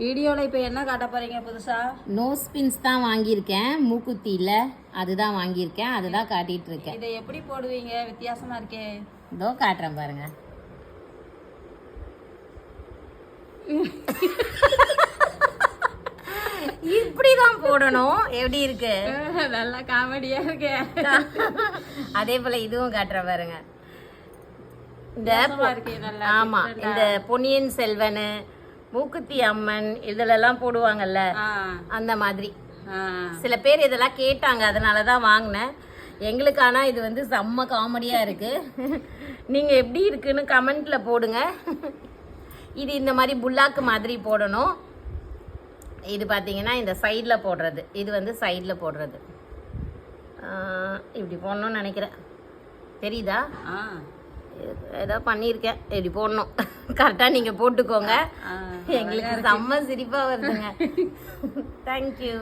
வீடியோவில் இப்போ என்ன காட்ட போகிறீங்க புதுசாக? நோஸ் பின்ஸ் தான் வாங்கியிருக்கேன், மூக்குத்தியில் அதுதான் வாங்கியிருக்கேன், அதுதான் காட்டிகிட்டு இருக்கேன். இதை எப்படி போடுவீங்க? வித்தியாசமாக இருக்கே. இதோ காட்டுறேன் பாருங்க. இப்படிதான் போடணும். எப்படி இருக்கு? நல்லா காமெடியா இருக்கு. அதே போல இதுவும் காட்டுறேன் பாருங்க. இந்த ஆமா, இந்த பொன்னியின் செல்வன், மூக்குத்தி அம்மன் இதுலெல்லாம் போடுவாங்கல்ல, அந்த மாதிரி. சில பேர் இதெல்லாம் கேட்டாங்க, அதனாலதான் வாங்கினேன். எங்களுக்கு ஆனால் இது வந்து செம்ம காமெடியா இருக்கு. நீங்க எப்படி இருக்குன்னு கமெண்ட்ல போடுங்க. இது இந்த மாதிரி புல்லாக்கு மாதிரி போடணும். இது பார்த்தீங்கன்னா இந்த சைடில் போடுறது, இது வந்து சைடில் போடுறது. இப்படி போடணும்னு நினைக்கிறேன். தெரியுதா? ஏதோ பண்ணியிருக்கேன். இப்படி போடணும். கரெக்டாக நீங்கள் போட்டுக்கோங்க. எங்களுக்கு செம்ம சிரிப்பாக வருதுங்க. தேங்க்யூ.